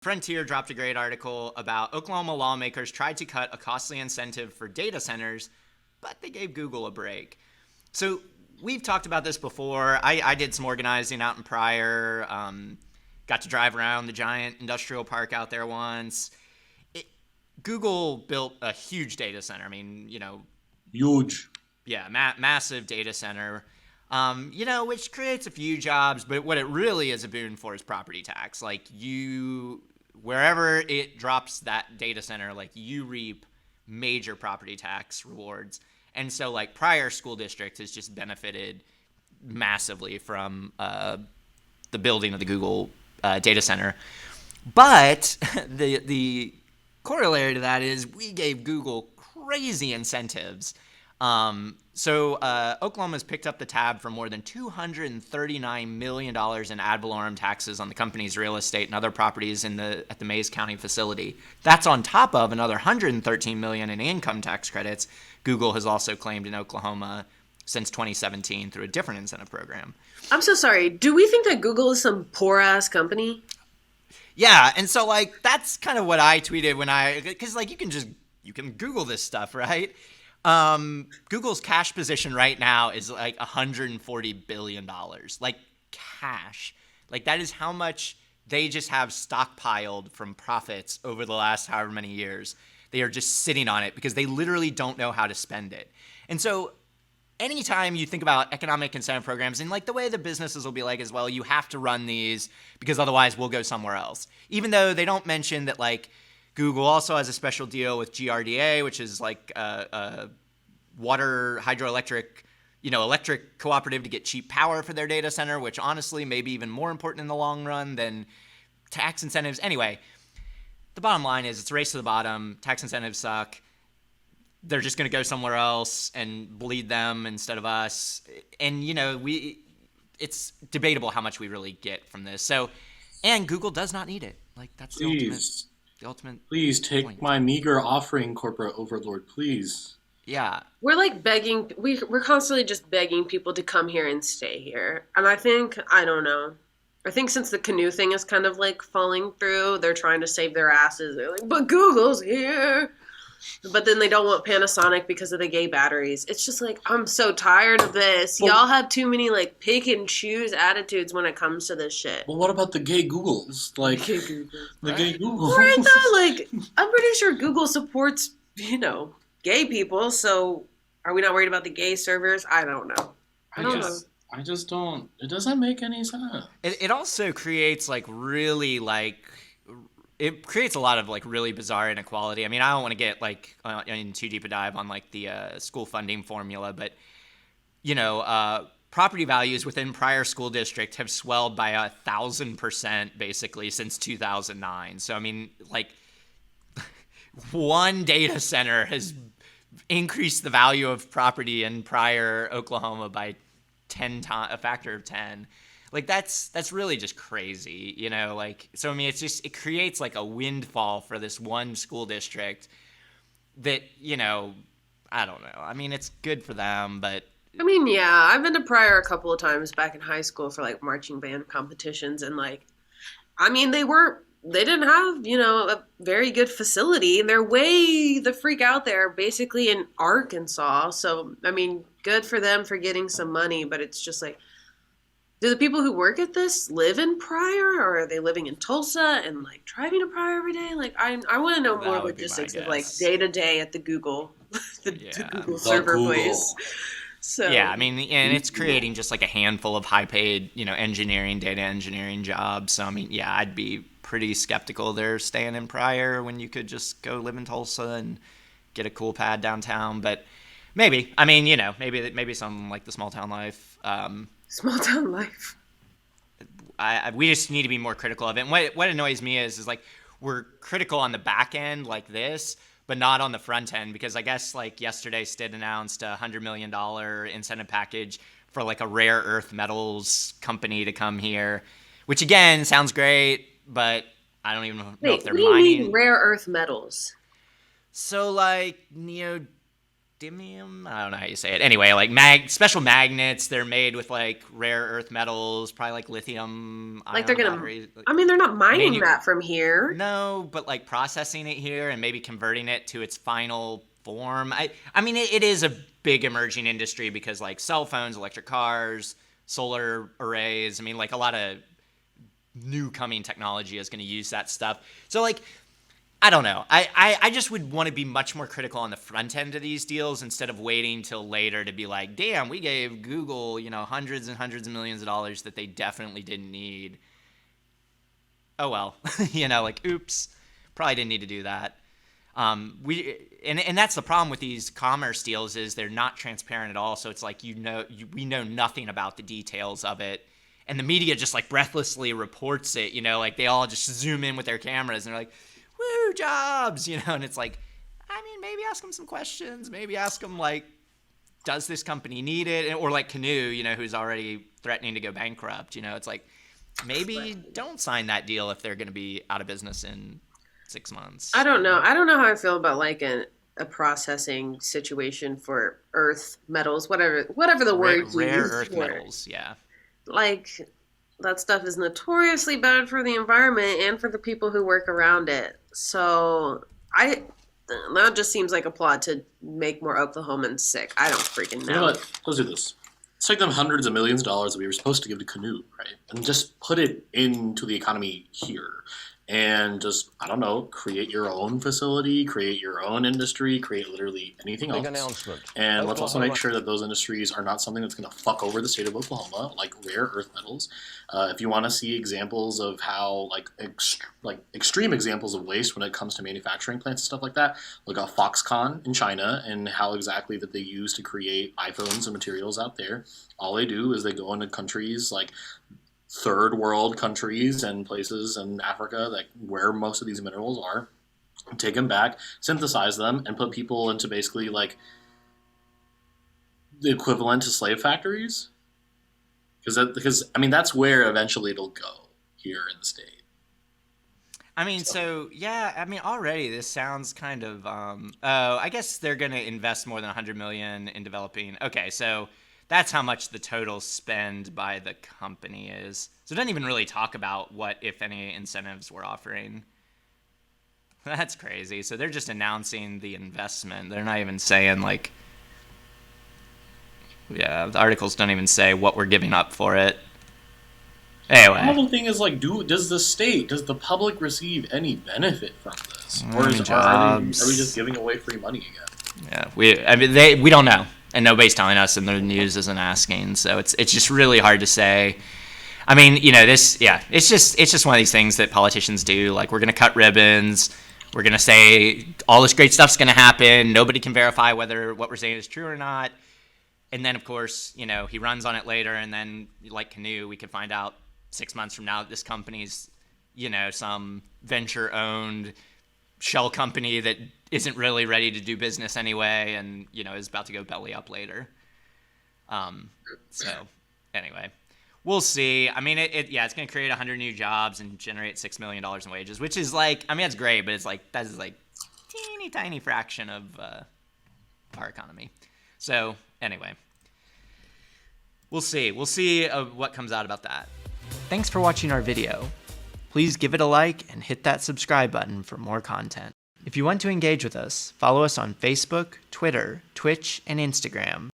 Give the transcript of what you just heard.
Frontier dropped a great article about Oklahoma lawmakers tried to cut a costly incentive for data centers, but they gave Google a break. So we've talked about this before. I did some organizing out in Pryor. Got to drive around the giant industrial park out there once. Google built a huge data center. I mean, Huge. yeah, massive data center. Which creates a few jobs, but what it really is a boon for is property tax. Like wherever it drops that data center, like you reap major property tax rewards. And so like Pryor School District has just benefited massively from the building of the Google data center. But the corollary to that is we gave Google crazy incentives. So Oklahoma's picked up the tab for more than $239 million in ad valorem taxes on the company's real estate and other properties at the Mays County facility. That's on top of another $113 million in income tax credits Google has also claimed in Oklahoma since 2017 through a different incentive program. I'm so sorry. Do we think that Google is some poor-ass company? Yeah, and so like that's kind of what I tweeted because like you can Google this stuff, right? Google's cash position right now is like $140 billion, like cash. Like that is how much they just have stockpiled from profits over the last however many years. They are just sitting on it because they literally don't know how to spend it. And so anytime you think about economic incentive programs, and like the way the businesses will be like as well, you have to run these because otherwise we'll go somewhere else. Even though they don't mention that like Google also has a special deal with GRDA, which is like a water hydroelectric, electric cooperative to get cheap power for their data center, which honestly may be even more important in the long run than tax incentives. Anyway, the bottom line is it's a race to the bottom. Tax incentives suck. They're just going to go somewhere else and bleed them instead of us. And, it's debatable how much we really get from this. So, and Google does not need it. Like that's Please. the ultimate Please take point. my meager offering, corporate overlord, please. Yeah. We're like begging, we're constantly just begging people to come here and stay here. And I don't know. I think since the canoe thing is kind of like falling through, they're trying to save their asses. They're like, but Google's here. But then they don't want Panasonic because of the gay batteries. It's just like, I'm so tired of this. Well, Y'all have too many like pick and choose attitudes when it comes to this shit. Well, what about the gay Googles? Like, Gay Google. the gay Googles. Right though, like, I'm pretty sure Google supports, gay people, so are we not worried about the gay servers? I don't know. I just don't. It doesn't make any sense. It also creates like really like it creates a lot of like really bizarre inequality. I mean, I don't want to get like in too deep a dive on like the school funding formula, but property values within Pryor School District have swelled by 1,000% basically since 2009. So I mean, like one data center has increased the value of property in Pryor, Oklahoma by 10 times, a factor of 10. Like that's really just crazy, so I mean it creates like a windfall for this one school district that, I don't know. I mean, it's good for them, but I mean, yeah, I've been to Pryor a couple of times back in high school for like marching band competitions, and like, I mean, they didn't have, a very good facility, and they're way the freak out there, basically in Arkansas. So, I mean, good for them for getting some money, but it's just like, do the people who work at this live in Pryor, or are they living in Tulsa and like driving to Pryor every day? Like, I want to know more that would be my logistics of like guess. day to day at the Google, the Google server Google. place. So yeah, I mean, and it's creating just like a handful of high-paid, data engineering jobs. So I mean, yeah, I'd be pretty skeptical they're staying in Pryor when you could just go live in Tulsa and get a cool pad downtown. But maybe, I mean, maybe something like the small town life. small town life. We just need to be more critical of it. And what annoys me is like we're critical on the back end like this, but not on the front end, because I guess like yesterday STID announced a $100 million incentive package for like a rare earth metals company to come here, which again sounds great, but I don't even know if they're What do you mining. mean rare earth metals? So like neodymium. I don't know how you say it. Anyway, like special magnets. They're made with like rare earth metals, probably like lithium Like ion they're gonna. batteries. I mean, they're not mining Manu- that from here. No, but like processing it here and maybe converting it to its final form. I mean, it is a big emerging industry because like cell phones, electric cars, solar arrays. I mean, like a lot of new coming technology is going to use that stuff. So like, I don't know. I just would want to be much more critical on the front end of these deals instead of waiting till later to be like, damn, we gave Google, hundreds and hundreds of millions of dollars that they definitely didn't need. Oh well, like oops, probably didn't need to do that. And that's the problem with these commerce deals is they're not transparent at all. So it's like we know nothing about the details of it, and the media just like breathlessly reports it. Like they all just zoom in with their cameras and they're like, "Woo, jobs!" And it's like, I mean, maybe ask them some questions. Maybe ask them like, does this company need it? Or like Canoe, who's already threatening to go bankrupt. It's like maybe don't sign that deal if they're going to be out of business in 6 months. I don't know. I don't know how I feel about like a processing situation for earth metals, whatever the word you rare use earth for it. metals, yeah. Like that stuff is notoriously bad for the environment and for the people who work around it. So that just seems like a plot to make more Oklahomans sick. I don't freaking know. You know what? Let's do this. Let's take them hundreds of millions of dollars that we were supposed to give to Canoe, right? And just put it into the economy here. And just, I don't know, create your own facility, create your own industry, create literally anything Big else. announcement. And let's also make Oklahoma. sure that those industries are not something that's going to fuck over the state of Oklahoma, like rare earth metals. If you want to see examples of how, extreme examples of waste when it comes to manufacturing plants and stuff like that, look at Foxconn in China and how exactly that they use to create iPhones and materials out there. All they do is they go into countries like third world countries and places in Africa where most of these minerals are, take them back, synthesize them, and put people into basically like the equivalent to slave factories. Because I mean that's where eventually it'll go here in the state. I mean, so yeah, I mean already this sounds kind of I guess they're going to invest more than $100 million in developing. Okay, so that's how much the total spend by the company is. So it doesn't even really talk about what, if any, incentives we're offering. That's crazy. So they're just announcing the investment. They're not even saying, like... Yeah, the articles don't even say what we're giving up for it. Anyway. The whole thing is like, does the public receive any benefit from this? Or are we just giving away free money again? Yeah, we don't know. And nobody's telling us, and the news isn't asking, so it's just really hard to say. I mean, it's just one of these things that politicians do. Like, we're going to cut ribbons, we're going to say all this great stuff's going to happen, nobody can verify whether what we're saying is true or not, and then, of course, he runs on it later, and then, like Canoe, we could find out 6 months from now that this company's, some venture-owned shell company that isn't really ready to do business anyway and is about to go belly up later. So anyway, we'll see. I mean, it's going to create 100 new jobs and generate $6 million in wages, which is like, I mean, that's great, but that is like teeny tiny fraction of our economy. So anyway, we'll see what comes out about that. Thanks for watching our video. Please give it a like and hit that subscribe button for more content. If you want to engage with us, follow us on Facebook, Twitter, Twitch, and Instagram.